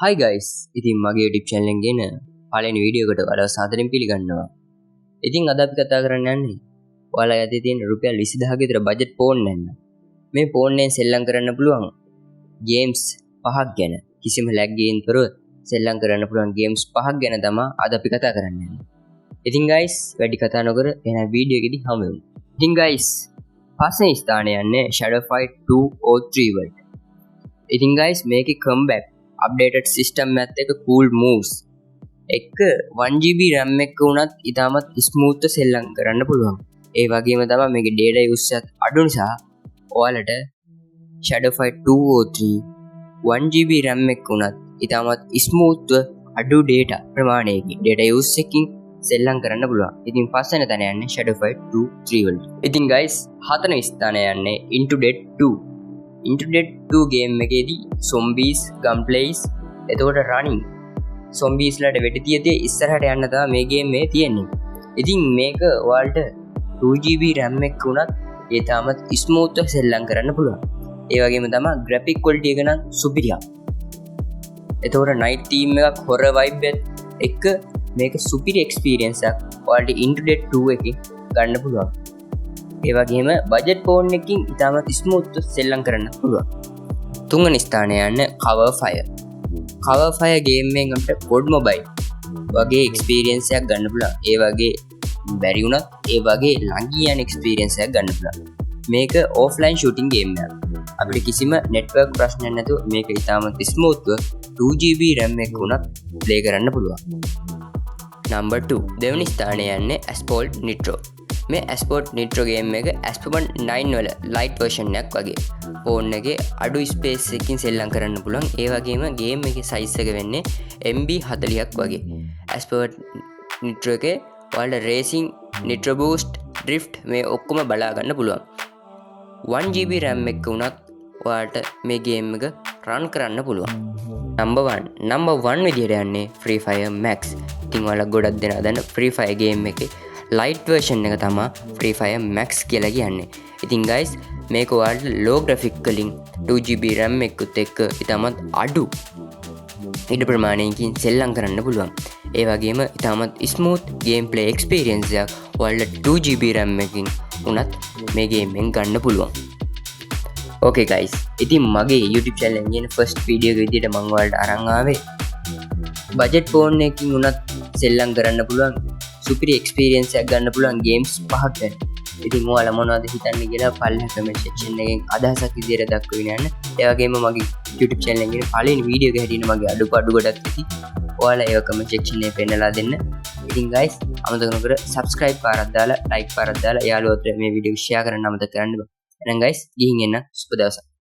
Hi guys, ඉතින් මගේ YouTube channel එකෙන් ගෙන පළවෙනි වීඩියෝ එකට ඔයාලව සාදරයෙන් පිළිගන්නවා. ඉතින් අද අපි කතා කරන්න යන්නේ ඔයාලා යතේ තියෙන රුපියල් 20000ක විතර බජට් ෆෝන් නැන්න. මේ ෆෝන් එකෙන් සෙල්ලම් කරන්න පුළුවන් ගේම්ස් පහක් ගැන. කිසිම ලැග් එකකින් තොරව සෙල්ලම් කරන්න පුළුවන් ගේම්ස් පහක් ගැන තමයි අද අපි කතා කරන්න යන්නේ. ඉතින් guys, වැඩි කතා නොකර එහෙනම් වීඩියෝ එකේදී හමු වෙමු. ඉතින් guys, පස්වෙනි ස්ථානයේ යන්නේ Shadow Fight 203 වලට. ඉතින් guys, මේකේ comeback updated system එකත් එක්ක cool moves එක 1GB RAM එක උනත් ඉතාමත් ස්මූත් සෙල්ලම් කරන්න පුළුවන්. ඒ වගේම තමයි මේකේ data use එකත් අඩු නිසා ඔයාලට Shadow Fight 203 1GB RAM එක උනත් ඉතාමත් ස්මූත් අඩු data ප්‍රමාණයකින් data use එකකින් සෙල්ලම් කරන්න පුළුවන්. ඉතින් පස්වෙනි තැන යන්නේ Shadow Fight 203 වලට. ඉතින් guys, හතරවෙනි ස්ථානය යන්නේ Into Dead 2. Into Dead 2 game එකේදී zombies, gunplays, එතකොට running zombies ලට වෙඩි තියදී ඉස්සරහට යන්න තමයි මේ game එකේ තියෙන්නේ. ඉතින් මේක ඔයාලට 2GB RAM එක උනත් ඒ තාමත් ස්මූත් සෙල්ලම් කරන්න පුළුවන්. ඒ වගේම තමයි graphic quality එක නම් සුපිරියක්. එතකොට night theme එකක් horror vibe එක මේක සුපිරි experience එකක් ඔයාලට Into Dead 2 එකේ ගන්න පුළුවන්. ඒ වගේම බජට් ෆෝන් එකකින් ඉතාමත් ස්මූත් සෙල්ලම් කරන්න පුළුවන්. තුන්වෙනි ස්ථානයේ යන්නේ Cover Fire. Cover Fire game එකෙන් අපිට COD Mobile වගේ experience එකක් ගන්න පුළුවන්. ඒ වගේ බැරි වුණත් ඒ වගේ ළඟින් යන experience එකක් ගන්න පුළුවන්. මේක offline shooting game එකක්. අපිට කිසිම network ප්‍රශ්නයක් නැතුව මේක ඉතාමත් smooth 2GB RAM එක උනත් play කරන්න පුළුවන්. Number 2 දෙවෙනි ස්ථානයේ යන්නේ Asphalt Nitro. මේ Asphalt Nitro game එක Asphalt 9 වල light version එකක් වගේ. ෆෝන් එකේ අඩු space එකකින් සෙල්ලම් කරන්න පුළුවන්. ඒ වගේම game එකේ size එක වෙන්නේ MB 40ක් වගේ. Asphalt Nitro එකේ ඔයාලට racing, nitro boost, drift මේ ඔක්කොම බලා ගන්න පුළුවන්. 1GB RAM එක උනත් ඔයාලට මේ game එක run කරන්න පුළුවන්. Number 1 විදියට යන්නේ Free Fire Max. ඉතින් ඔයාලා ගොඩක් දෙනා දන්න Free Fire game එකේ light version එක තමයි Free Fire Max කියලා කියන්නේ. ඉතින් guys, මේක ඔයාලට low graphic වලින් 2GB RAM එකත් එක්ක ඉතාමත් අඩු ඉඩ ප්‍රමාණයකින් සෙල්ලම් කරන්න පුළුවන්. ඒ වගේම ඉතාමත් smooth gameplay experience එකක් ඔයාලට 2GB RAM එකකින් උනත් මේ game එකෙන් ගන්න පුළුවන්. Okay guys, ඉතින් මගේ YouTube channel එකේ තියෙන first video එක විදියට මම ඔයාලට අරන් ආවේ budget phone එකකින් උනත් සෙල්ලම් කරන්න පුළුවන් සුපිරි experience එකක් ගන්න පුළුවන් games පහක් ගැන. ඉතින් ඔයාලා මොනවද හිතන්නේ කියලා පල්ලෙහා comment section එකෙන් අදහසක් විදියට දක්වගෙන යන්න. ඒ වගේම මගේ YouTube channel එකේ පළවෙනි වීඩියෝ එක හැටියට මගේ අඩුපාඩු ගොඩක් ඇති. ඔයාලා ඒව comment section එකේ පෙන්නලා දෙන්න. ඉතින් guys, අමතක නොකර subscribe පාරක් දාලා like පාරක් දාලා යාළුවෝත් මේ වීඩියෝ share කරන්න අමතක කරන්න බෑ. එහෙනම් guys, ගිහින් එන්න සුබ දවසක්.